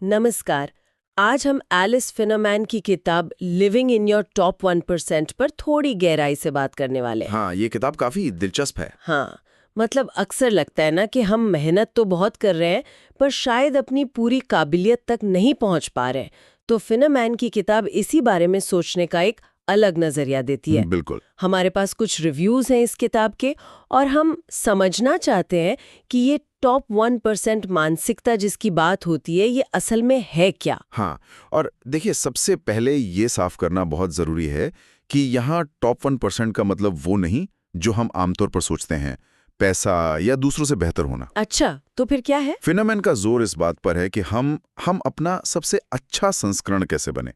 नमस्कार। आज हम एलिस फिनोमैन की किताब लिविंग इन योर टॉप 1% पर थोड़ी गहराई से बात करने वाले हैं। हाँ, ये किताब काफी दिलचस्प है। हाँ, मतलब अक्सर लगता है ना कि हम मेहनत तो बहुत कर रहे हैं पर शायद अपनी पूरी काबिलियत तक नहीं पहुंच पा रहे। तो फिनोमैन की किताब इसी बारे में सोचने का एक अलग नजरिया देती है। बिल्कुल। हमारे पास कुछ रिव्यूज हैं इस किताब के और हम समझना चाहते हैं कि ये टॉप 1% मानसिकता जिसकी बात होती है ये असल में है क्या। हाँ, और देखिए सबसे पहले ये साफ करना बहुत जरूरी है कि यहाँ टॉप 1% का मतलब वो नहीं जो हम आमतौर पर सोचते हैं, पैसा या दूसरों से बेहतर होना। अच्छा, तो फिर क्या है? फिनोमेन का जोर इस बात पर है कि हम अपना सबसे अच्छा संस्करण कैसे बने।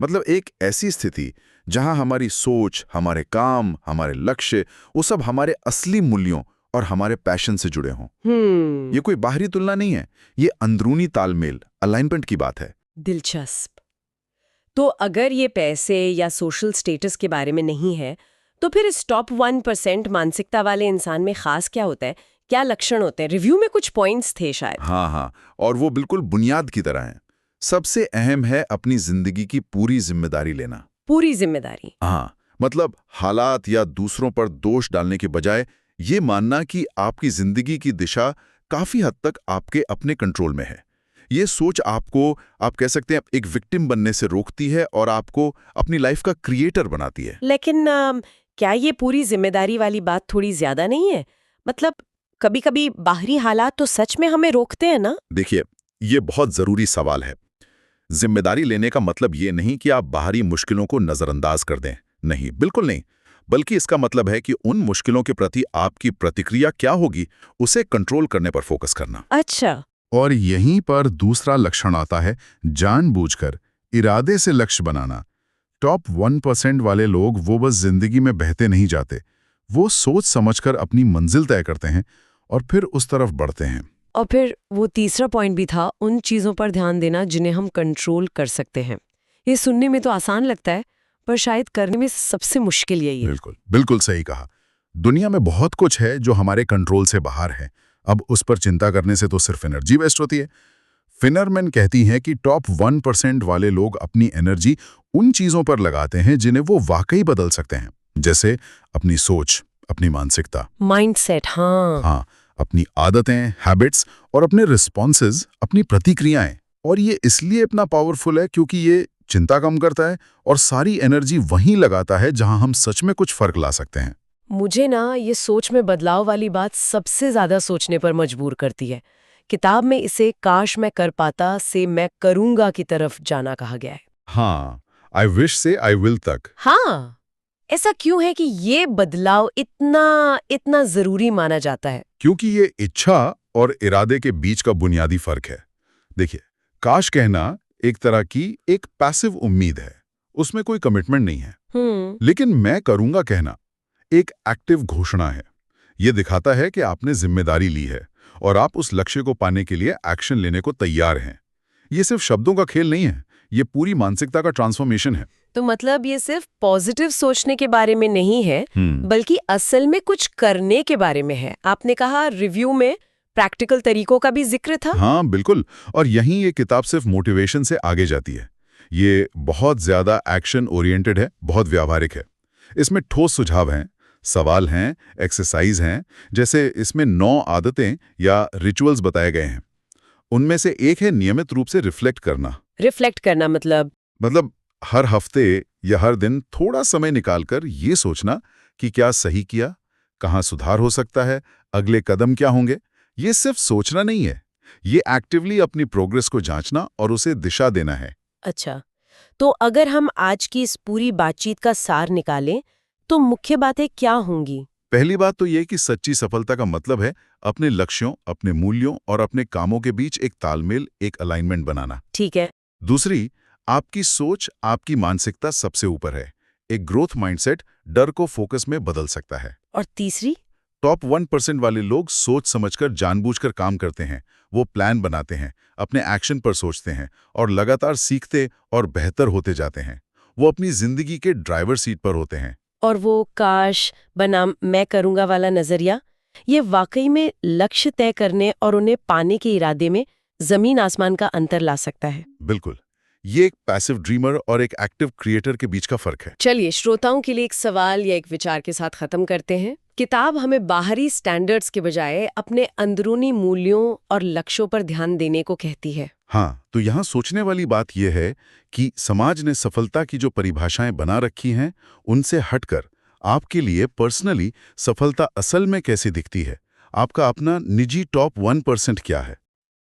मतलब एक ऐसी स्थिति जहां हमारी सोच, हमारे काम, हमारे लक्ष्य, वो सब हमारे असली मूल्यों और हमारे पैशन से जुड़े हों। ये कोई बाहरी तुलना नहीं है, ये अंदरूनी तालमेल, अलाइनमेंट की बात है। दिलचस्प। तो अगर ये पैसे या सोशल स्टेटस के बारे में नहीं है, तो फिर इस टॉप 1% मानसिकता वाले इंसान में खास क्या होता है? क्या लक्षण होते हैं? रिव्यू में कुछ पॉइंट्स थे शायद। हाँ हाँ, और वो बिल्कुल बुनियाद की तरह है। सबसे अहम है अपनी जिंदगी की पूरी जिम्मेदारी लेना। पूरी जिम्मेदारी। हाँ, मतलब हालात या दूसरों पर दोष डालने के बजाय ये मानना कि आपकी जिंदगी की दिशा काफी हद तक आपके अपने कंट्रोल में है। ये सोच आपको, आप कह सकते हैं, एक विक्टिम बनने से रोकती है और आपको अपनी लाइफ का क्रिएटर बनाती है। लेकिन क्या ये पूरी जिम्मेदारी वाली बात थोड़ी ज्यादा नहीं है? मतलब कभी-कभी बाहरी हालात तो सच में हमें रोकते हैं ना? देखिए, ये बहुत जरूरी सवाल है। जिम्मेदारी लेने का मतलब ये नहीं कि आप बाहरी मुश्किलों को नजरअंदाज कर दें। नहीं, बिल्कुल नहीं। बल्कि इसका मतलब है कि उन मुश्किलों के प्रति आपकी प्रतिक्रिया क्या होगी, उसे कंट्रोल करने पर फोकस करना। अच्छा। और यहीं पर दूसरा लक्षण आता है, जानबूझकर इरादे से लक्ष्य बनाना। टॉप 1% वाले लोग वो बस जिंदगी में बहते नहीं जाते, वो सोच समझकर अपनी मंजिल तय करते हैं और फिर उस तरफ बढ़ते हैं। और फिर वो तीसरा पॉइंट भी था, उन चीजों पर ध्यान देना जिन्हें हम कंट्रोल कर सकते हैं। ये सुनने में तो आसान लगता है, पर शायद करने में सबसे मुश्किल यही है। बिल्कुल बिल्कुल सही कहा। दुनिया में बहुत कुछ है जो हमारे कंट्रोल से बाहर है। अब उस पर चिंता करने से तो सिर्फ एनर्जी वेस्ट होती है। फिनरमैन कहती हैं कि टॉप 1% वाले लोग अपनी एनर्जी उन चीजों पर लगाते हैं जिन्हें वो वाकई बदल सकते हैं, जैसे अपनी सोच, अपनी मानसिकता, माइंडसेट। हाँ। हाँ, अपनी आदतें, हैबिट्स और अपने रिस्पॉन्सेज, अपनी प्रतिक्रियाएं। और ये इसलिए इतना पावरफुल है क्योंकि ये चिंता कम करता है और सारी एनर्जी वहीं लगाता है जहां हम सच में कुछ फर्क ला सकते हैं। मुझे ना ये सोच में बदलाव वाली बात सबसे ज्यादा सोचने पर मजबूर करती है। किताब में इसे काश मैं कर पाता से मैं करूंगा की तरफ जाना कहा गया है। हाँ, आई विश से आई विल तक। हाँ, ऐसा क्यों है कि ये बदलाव इतना इतना जरूरी माना जाता है? क्योंकि ये इच्छा और इरादे के बीच का बुनियादी फर्क है। देखिए, काश कहना एक तरह की एक पैसिव उम्मीद है, उसमें कोई कमिटमेंट नहीं है। लेकिन मैं करूंगा कहना एक एक्टिव घोषणा है। ये दिखाता है कि आपने जिम्मेदारी ली है और आप उस लक्ष्य को पाने के लिए एक्शन लेने को तैयार हैं। ये सिर्फ शब्दों का खेल नहीं है, ये पूरी मानसिकता का ट्रांसफॉर्मेशन है। तो मतलब ये सिर्फ पॉजिटिव सोचने के बारे में नहीं है, बल्कि असल में कुछ करने के बारे में है। आपने कहा रिव्यू में प्रैक्टिकल तरीकों का भी जिक्र था। हाँ बिल्कुल, और यहीं ये किताब सिर्फ मोटिवेशन से आगे जाती है। ये बहुत ज्यादा एक्शन ओरिएंटेड है, बहुत व्यावहारिक है। इसमें ठोस सुझाव हैं, सवाल हैं, एक्सरसाइज हैं। जैसे इसमें 9 आदतें या रिचुअल्स बताए गए हैं। उनमें से एक है नियमित रूप से रिफ्लेक्ट करना। रिफ्लेक्ट करना मतलब हर हफ्ते या हर दिन थोड़ा समय निकालकर ये सोचना कि क्या सही किया, कहाँ सुधार हो सकता है, अगले कदम क्या होंगे। ये सिर्फ सोचना नहीं है, ये एक्टिवली अपनी प्रोग्रेस को जांचना और उसे दिशा देना है। अच्छा, तो अगर हम आज की इस पूरी बातचीत का सार निकालें, तो मुख्य बातें क्या होंगी? पहली बात तो यह कि सच्ची सफलता का मतलब है अपने लक्ष्यों, अपने मूल्यों और अपने कामों के बीच एक तालमेल, एक अलाइनमेंट बनाना। ठीक है। दूसरी, आपकी सोच, आपकी मानसिकता सबसे ऊपर है। एक ग्रोथ माइंडसेट डर को फोकस में बदल सकता है। और तीसरी? टॉप 1% वाले लोग सोच समझकर, जानबूझकर काम करते हैं। वो प्लान बनाते हैं, अपने एक्शन पर सोचते हैं और लगातार सीखते और बेहतर होते जाते हैं। वो अपनी जिंदगी के ड्राइवर सीट पर होते हैं। और वो काश बनाम मैं करूंगा वाला नजरिया, ये वाकई में लक्ष्य तय करने और उन्हें पाने के इरादे में जमीन आसमान का अंतर ला सकता है। बिल्कुल, ये एक पैसिव ड्रीमर और एक एक्टिव क्रिएटर के बीच का फर्क है। चलिए श्रोताओं के लिए एक सवाल या एक विचार के साथ खत्म करते हैं। किताब हमें बाहरी स्टैंडर्ड्स के बजाय अपने अंदरूनी मूल्यों और लक्ष्यों पर ध्यान देने को कहती है। हाँ, तो यहाँ सोचने वाली बात यह है कि समाज ने सफलता की जो परिभाषाएं बना रखी हैं, उनसे हटकर आपके लिए पर्सनली सफलता असल में कैसे दिखती है? आपका अपना निजी टॉप 1% क्या है?